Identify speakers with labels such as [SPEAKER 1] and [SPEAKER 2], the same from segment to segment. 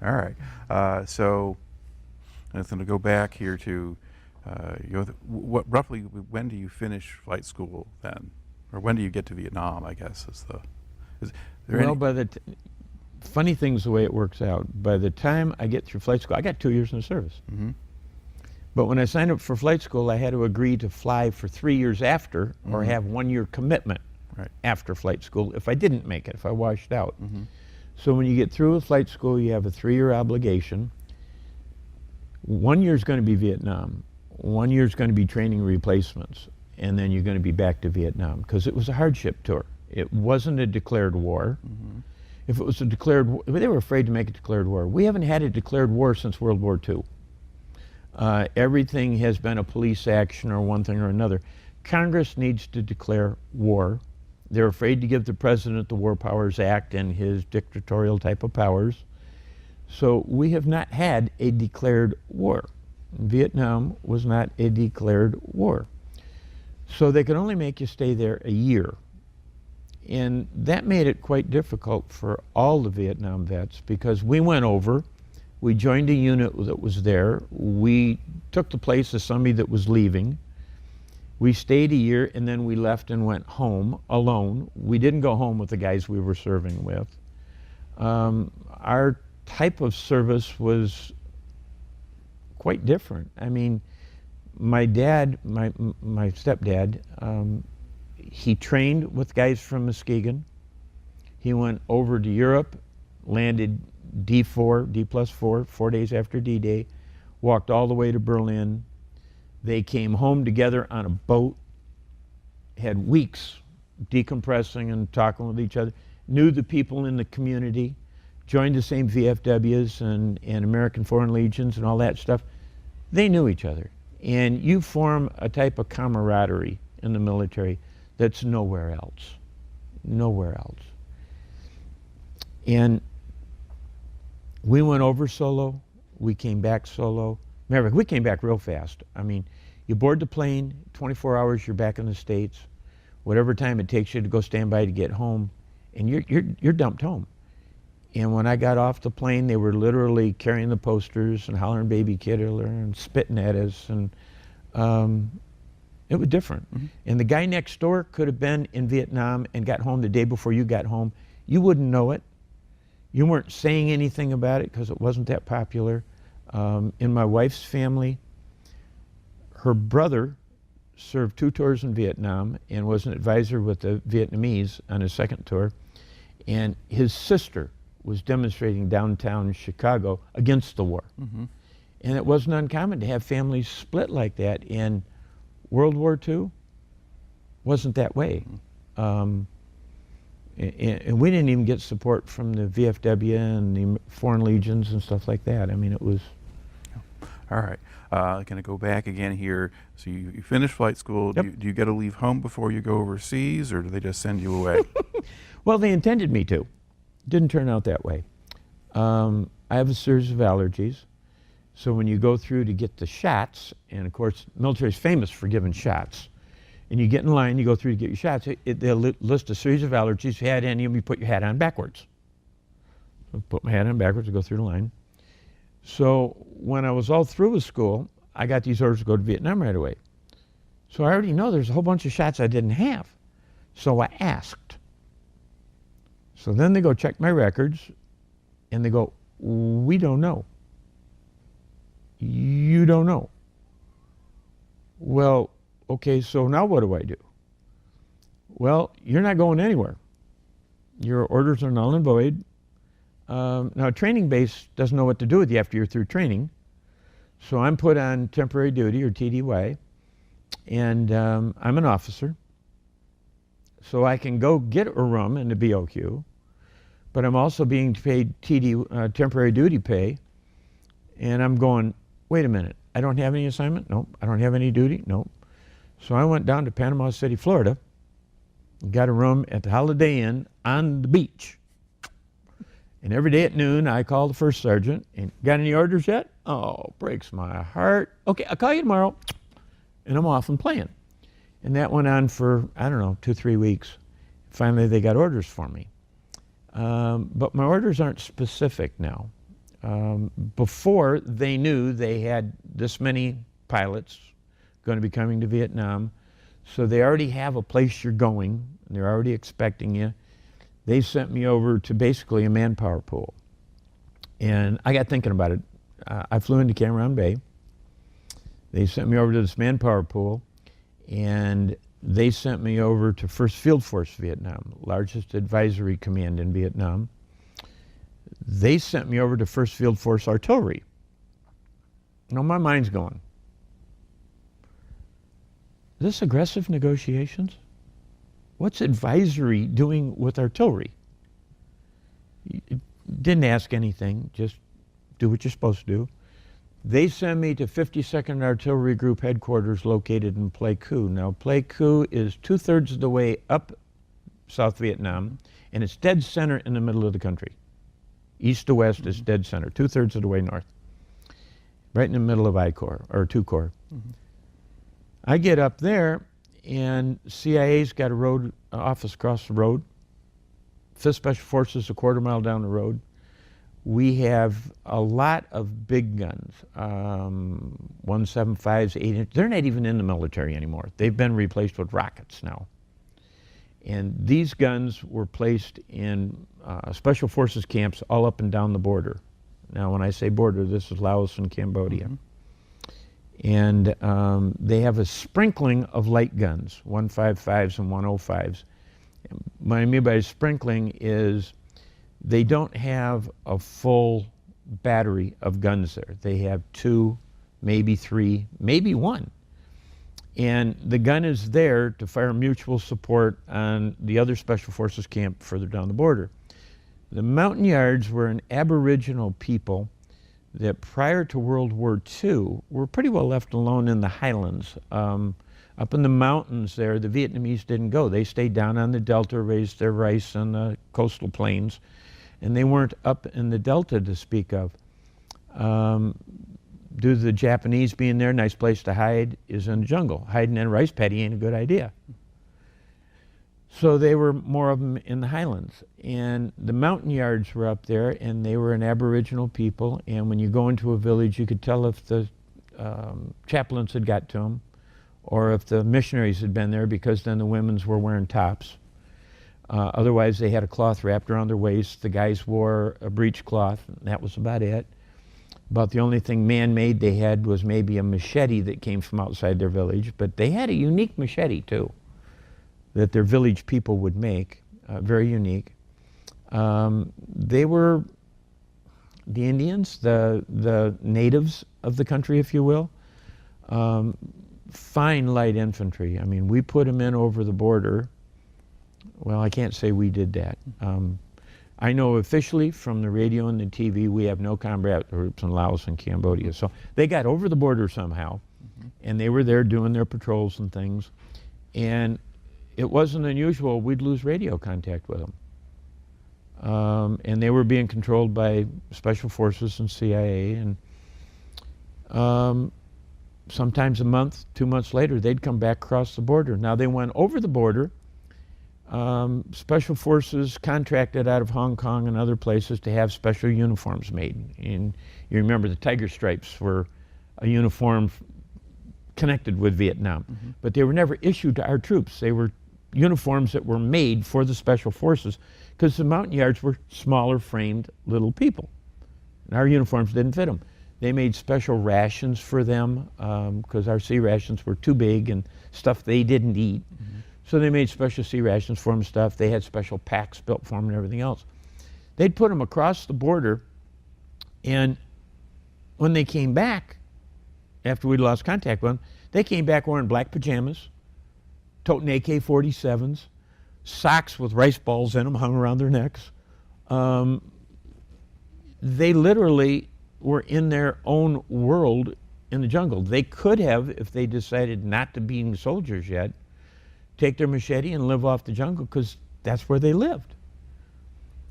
[SPEAKER 1] All right. So I'm going to go back here to what roughly when do you finish flight school then, or when do you get to Vietnam? I guess is there
[SPEAKER 2] Well,
[SPEAKER 1] any?
[SPEAKER 2] funny thing's the way it works out. By the time I get through flight school, I got 2 years in the service.
[SPEAKER 1] Mm-hmm.
[SPEAKER 2] But when I signed up for flight school, I had to agree to fly for 3 years after, or
[SPEAKER 1] Mm-hmm.
[SPEAKER 2] have 1 year commitment
[SPEAKER 1] Right.
[SPEAKER 2] after flight school if I didn't make it, if I washed out.
[SPEAKER 1] Mm-hmm.
[SPEAKER 2] So when you get through with flight school, you have a 3 year obligation. 1 year is going to be Vietnam. 1 year is going to be training replacements. And then you're going to be back to Vietnam because it was a hardship tour. It wasn't a declared war.
[SPEAKER 1] Mm-hmm.
[SPEAKER 2] If it was a declared war, they were afraid to make a declared war. We haven't had a declared war since World War II. Everything has been a police action or one thing or another. Congress needs to declare war. They're afraid to give the president the War Powers Act and his dictatorial type of powers. So we have not had a declared war. Vietnam was not a declared war. So they could only make you stay there a year. And that made it quite difficult for all the Vietnam vets because we went over, we joined a unit that was there, we took the place of somebody that was leaving. We stayed a year and then we left and went home alone. We didn't go home with the guys we were serving with. Our type of service was quite different. I mean, my dad, my stepdad, he trained with guys from Muskegon. He went over to Europe, landed D4, D+4, 4 days after D-Day, walked all the way to Berlin. They came home together on a boat, had weeks decompressing and talking with each other, knew the people in the community, joined the same VFWs and American Foreign Legions and all that stuff. They knew each other. And you form a type of camaraderie in the military that's nowhere else. Nowhere else. And we went over solo. We came back solo. Remember, we came back real fast. I mean, you board the plane, 24 hours, you're back in the States. Whatever time it takes you to go stand by to get home, and you're dumped home. And when I got off the plane, they were literally carrying the posters and hollering "Baby Killer" and spitting at us, and it was different. Mm-hmm. And the guy next door could have been in Vietnam and got home the day before you got home. You wouldn't know it. You weren't saying anything about it because it wasn't that popular. In my wife's family, her brother served 2 tours in Vietnam and was an advisor with the Vietnamese on his 2nd tour. And his sister was demonstrating downtown Chicago against the war. Mm-hmm. And it wasn't uncommon to have families split like that. In World War II, wasn't that way. Mm-hmm. And we didn't even get support from the VFW and the Foreign Legions and stuff like that. I mean, it was...
[SPEAKER 1] All right. Going to go back again here. So you finish flight school.
[SPEAKER 2] Yep.
[SPEAKER 1] Do you get to leave home before you go overseas, or do they just send you away?
[SPEAKER 2] Well, they intended me to. Didn't turn out that way. I have a series of allergies. So when you go through to get the shots, and of course, the military is famous for giving shots, and you get in line, you go through to get your shots, they'll list a series of allergies. If you had any of them, you put your hat on backwards. So I put my hat on backwards to go through the line. So when I was all through with school, I got these orders to go to Vietnam right away. So I already know there's a whole bunch of shots I didn't have. So I asked. So then they go check my records, and they go, "We don't know. You don't know." Well, okay, so now what do I do? Well, you're not going anywhere. Your orders are null and void. Now, a training base doesn't know what to do with you after you're through training. So I'm put on temporary duty, or TDY, and I'm an officer. So I can go get a room in the BOQ, but I'm also being paid temporary duty pay, and I'm going, wait a minute, I don't have any assignment? Nope. I don't have any duty? Nope. So I went down to Panama City, Florida, and got a room at the Holiday Inn on the beach. And every day at noon, I call the first sergeant, and got any orders yet? Oh, breaks my heart. Okay, I'll call you tomorrow. And I'm off and playing. And that went on for, I don't know, 2-3 weeks. Finally, they got orders for me. But my orders aren't specific now. before they knew they had this many pilots going to be coming to Vietnam. So they already have a place you're going. They're already expecting you. They sent me over to basically a manpower pool. And I got thinking about it. I flew into Cam Bay. They sent me over to this manpower pool, and they sent me over to 1st Field Force Vietnam, largest advisory command in Vietnam. They sent me over to 1st Field Force Artillery. Now my mind's going, this aggressive negotiations? What's advisory doing with artillery? Didn't ask anything, just do what you're supposed to do. They send me to 52nd Artillery Group headquarters located in Pleiku. Now, Pleiku is 2/3 of the way up South Vietnam, and it's dead center in the middle of the country. East to west is dead center, 2/3 of the way north. Right in the middle of I Corps, or 2 Corps. I get up there, and CIA's got a road office across the road. 5th Special Forces a 1/4 mile down the road. We have a lot of big guns, 175s, 8-inch. They're not even in the military anymore. They've been replaced with rockets now. And these guns were placed in Special Forces camps all up and down the border. Now, when I say border, this is Laos and Cambodia. And they have a sprinkling of light guns, 155s and 105s. What I mean by sprinkling is they don't have a full battery of guns there. They have 2, maybe 3, maybe 1. And the gun is there to fire mutual support on the other Special Forces camp further down the border. The Montagnards were an Aboriginal people that prior to World War II were pretty well left alone in the highlands. Up in the mountains there, the Vietnamese didn't go. They stayed down on the delta, raised their rice on the coastal plains, and they weren't up in the delta to speak of. Due to the Japanese being there, nice place to hide is in the jungle. Hiding in a rice paddy ain't a good idea. So they were more of them in the highlands. And the Montagnards were up there, and they were an Aboriginal people. And when you go into a village, you could tell if the chaplains had got to them or if the missionaries had been there, because then the women's were wearing tops. Otherwise, they had a cloth wrapped around their waist. The guys wore a breechcloth, and that was about it. About the only thing man-made they had was maybe a machete that came from outside their village, but they had a unique machete too that their village people would make, very unique. They were the Indians, the natives of the country, if you will. Fine light infantry. I mean, we put them in over the border. Well, I can't say we did that. I know officially from the radio and the TV, we have no combat groups in Laos and Cambodia. So they got over the border somehow, and they were there doing their patrols and things. And it wasn't unusual. We'd lose radio contact with them. And they were being controlled by Special Forces and CIA. And sometimes a month, 2 months later, they'd come back across the border. Now, they went over the border. Special Forces contracted out of Hong Kong and other places to have special uniforms made. And you remember the Tiger Stripes were a uniform connected with Vietnam. But they were never issued to our troops. They were uniforms that were made for the Special Forces, because the Montagnards were smaller framed little people. And our uniforms didn't fit them. They made special rations for them, because our sea rations were too big and stuff they didn't eat. So they made special sea rations for them, stuff. They had special packs built for them and everything else. They'd put them across the border, and when they came back, after we'd lost contact with them, they came back wearing black pajamas, toting AK-47s, socks with rice balls in them hung around their necks. They literally were in their own world in the jungle. They could have, if they decided not to be soldiers yet, take their machete and live off the jungle, because that's where they lived.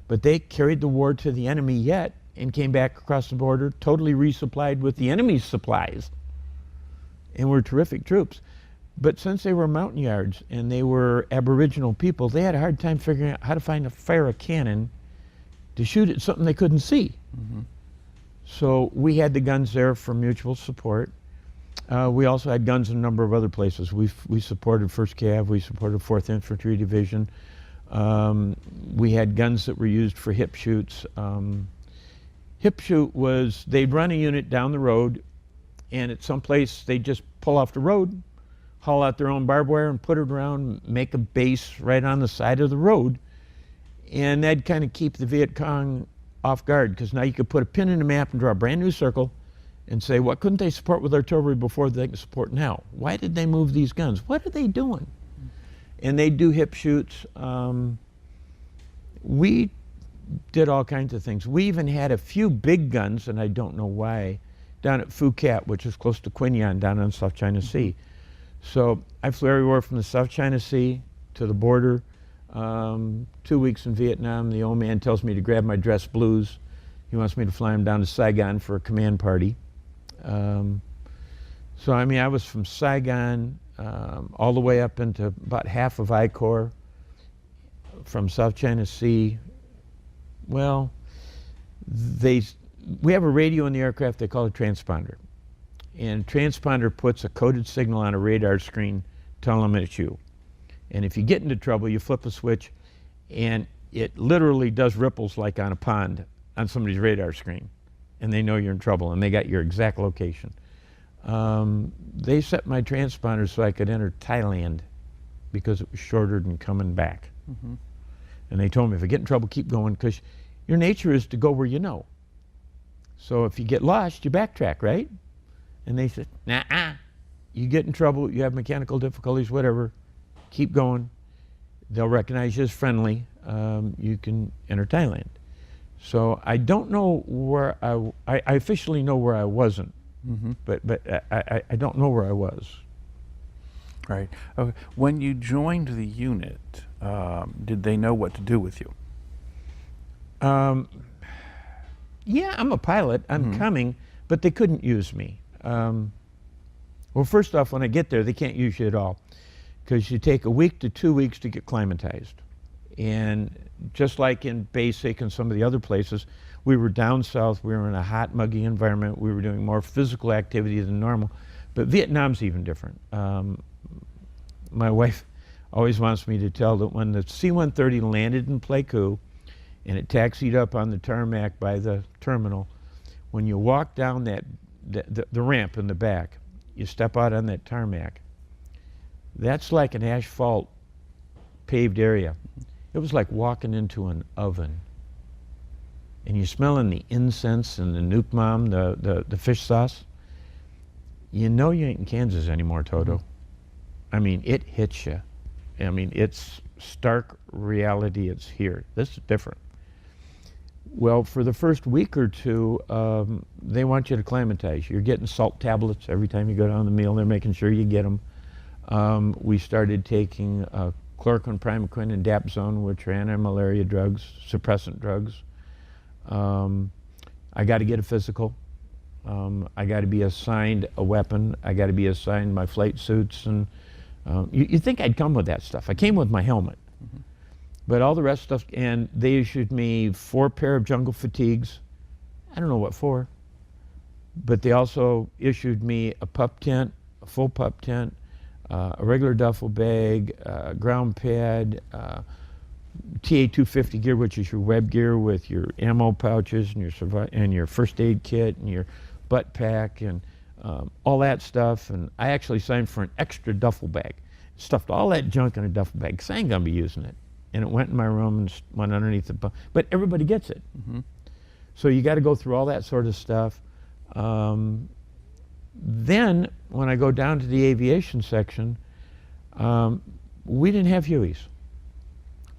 [SPEAKER 2] But they carried the war to the enemy yet and came back across the border totally resupplied with the enemy's supplies, and were terrific troops. But since they were Montagnards and they were Aboriginal people, they had a hard time figuring out how to fire a cannon to shoot at something they couldn't see. So we had the guns there for mutual support. We also had guns in a number of other places. We supported 1st Cav, we supported 4th Infantry Division. We had guns that were used for hip shoots. Hip shoot was, they'd run a unit down the road, and at some place they'd just pull off the road, haul out their own barbed wire and put it around, make a base right on the side of the road. And that'd kind of keep the Viet Cong off guard, because now you could put a pin in the map and draw a brand new circle and say, what couldn't they support with artillery before they can support now? Why did they move these guns? What are they doing? And they do hip shoots. We did all kinds of things. We even had a few big guns, and I don't know why, down at Phu Cat, which is close to Quy Nhon, down on South China Sea. So I flew everywhere from the South China Sea to the border. 2 weeks in Vietnam, the old man tells me to grab my dress blues. He wants me to fly him down to Saigon for a command party. So I mean, I was from Saigon all the way up into about half of I Corps, from South China Sea. Well, we have a radio in the aircraft they call a transponder. And transponder puts a coded signal on a radar screen telling them it's you. And if you get into trouble, you flip a switch, and it literally does ripples like on a pond on somebody's radar screen. And they know you're in trouble, and they got your exact location. They set my transponder so I could enter Thailand because it was shorter than coming back.
[SPEAKER 1] Mm-hmm.
[SPEAKER 2] And they told me, if you get in trouble, keep going, because your nature is to go where you know. So if you get lost, you backtrack, right? And they said, nah, you get in trouble, you have mechanical difficulties, whatever, keep going. They'll recognize you as friendly. You can enter Thailand. So I don't know where I officially know where I wasn't,
[SPEAKER 1] Mm-hmm.
[SPEAKER 2] but I don't know where I was.
[SPEAKER 1] Right. Okay. When you joined the unit, did they know what to do with you?
[SPEAKER 2] Yeah, I'm a pilot. I'm
[SPEAKER 1] Mm-hmm.
[SPEAKER 2] coming, but they couldn't use me. Well, first off, when I get there, they can't use you at all, because you take a week to 2 weeks to get climatized. And just like in basic and some of the other places, we were down south, we were in a hot, muggy environment, we were doing more physical activity than normal. But Vietnam's even different. My wife always wants me to tell that when the C-130 landed in Pleiku and it taxied up on the tarmac by the terminal, when you walk down the ramp in the back, you step out on that tarmac, that's like an asphalt paved area. It was like walking into an oven. And you're smelling the incense and the nuke mom, the fish sauce. You know you ain't in Kansas anymore, Toto. I mean, it hits you. I mean, it's stark reality. It's here. This is different. Well, for the first week or two, they want you to climatize. You're getting salt tablets every time you go down the meal. They're making sure you get them. We started taking chloroquine, primaquine, and dapsone, which are anti-malaria drugs, suppressant drugs. I got to get a physical. I got to be assigned a weapon. I got to be assigned my flight suits. And you'd think I'd come with that stuff. I came with my helmet. Mm-hmm. But all the rest stuff, and they issued me 4 pair of jungle fatigues. I don't know what for. But they also issued me a pup tent, a full pup tent, a regular duffel bag, ground pad, TA-250 gear, which is your web gear with your ammo pouches and your first aid kit and your butt pack and all that stuff. And I actually signed for an extra duffel bag. Stuffed all that junk in a duffel bag because I ain't gonna be using it. And it went in my room and went underneath the bunk. But everybody gets it. Mm-hmm. So you got to go through all that sort of stuff. Then when I go down to the aviation section, we didn't have Hueys.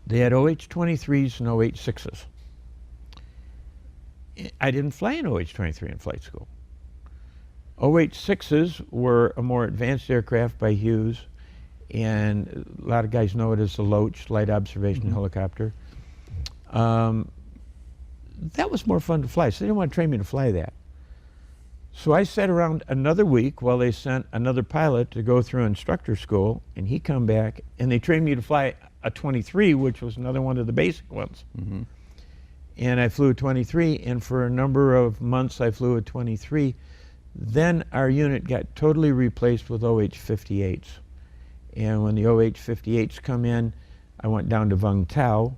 [SPEAKER 2] They had OH-23s and OH-6s. I didn't fly an OH-23 in flight school. OH-6s were a more advanced aircraft by Hughes, and a lot of guys know it as the Loach, light observation mm-hmm. helicopter. That was more fun to fly, so they didn't want to train me to fly that. So I sat around another week while they sent another pilot to go through instructor school, and he come back, and they trained me to fly a 23, which was another one of the basic ones. Mm-hmm. and I flew a 23, and for a number of months I flew a 23. Then our unit got totally replaced with OH-58s. And when the OH-58s come in, I went down to Vung Tau,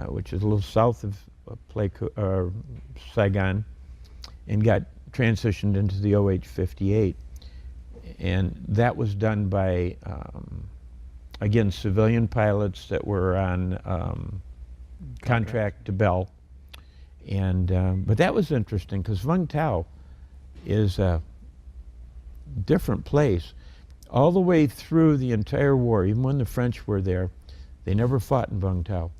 [SPEAKER 2] which is a little south of Pleiku, Saigon, and got transitioned into the OH-58. And that was done by, again, civilian pilots that were on contract to Bell. And, but that was interesting because Vung Tau is a different place. All the way through the entire war, even when the French were there, they never fought in Vung Tau.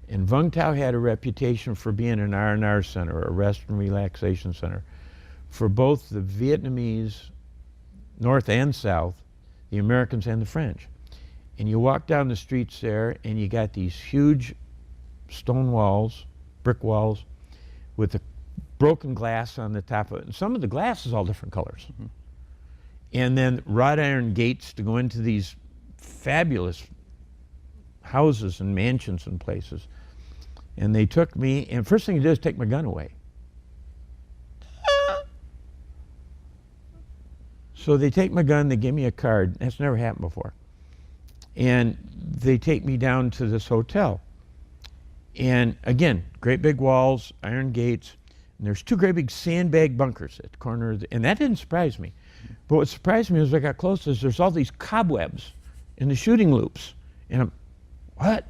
[SPEAKER 2] And Vung Tau had a reputation for being an R&R center, a rest and relaxation center, for both the Vietnamese, North and South, the Americans and the French. And you walk down the streets there, and you got these huge stone walls, brick walls, with the broken glass on the top of it. And some of the glass is all different colors. Mm-hmm. And then wrought iron gates to go into these fabulous houses and mansions and places. And they took me, and first thing they did is take my gun away. So they take my gun, they give me a card. That's never happened before. And they take me down to this hotel. And again, great big walls, iron gates, and there's two great big sandbag bunkers at the corner of and that didn't surprise me. But what surprised me as I got close is there's all these cobwebs in the shooting loops. And I'm, what?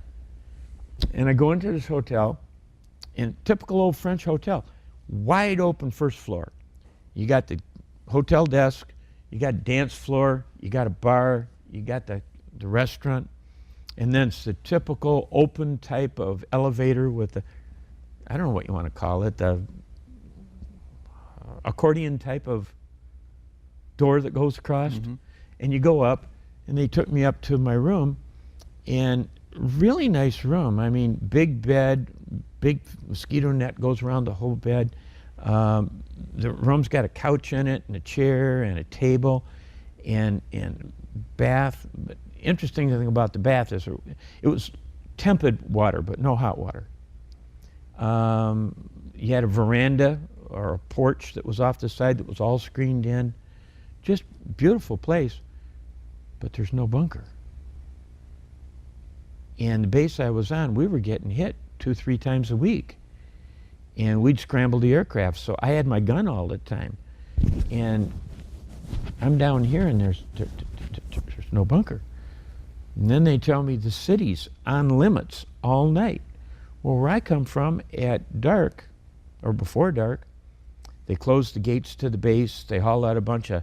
[SPEAKER 2] And I go into this hotel, and typical old French hotel, wide open first floor. You got the hotel desk, you got dance floor, you got a bar, you got the restaurant, and then it's the typical open type of elevator with the, I don't know what you want to call it, the accordion type of door that goes across. Mm-hmm. And you go up, and they took me up to my room, and really nice room. I mean, big bed, big mosquito net goes around the whole bed. The room's got a couch in it, and a chair, and a table, and bath. But interesting thing about the bath is it was tempered water, but no hot water. You had a veranda or a porch that was off the side that was all screened in. Just beautiful place, but there's no bunker. And the base I was on, we were getting hit 2-3 times a week. And we'd scramble the aircraft, so I had my gun all the time. And I'm down here, and there's no bunker. And then they tell me the city's on limits all night. Well, where I come from, at dark, or before dark, they close the gates to the base. They haul out a bunch of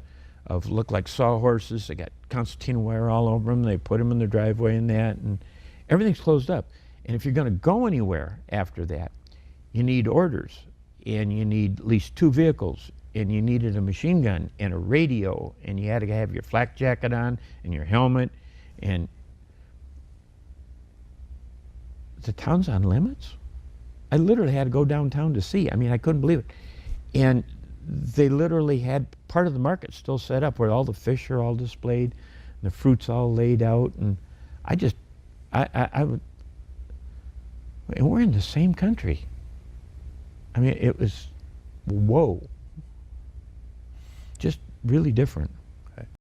[SPEAKER 2] look like sawhorses. They got concertina wire all over them. They put them in the driveway and that, and everything's closed up. And if you're going to go anywhere after that, you need orders, and you need at least 2 vehicles, and you needed a machine gun and a radio, and you had to have your flak jacket on and your helmet, and the town's on limits? I literally had to go downtown to see. I mean, I couldn't believe it. And they literally had part of the market still set up where all the fish are all displayed, and the fruit's all laid out, and I would, and we're in the same country. I mean, it was, whoa, just really different.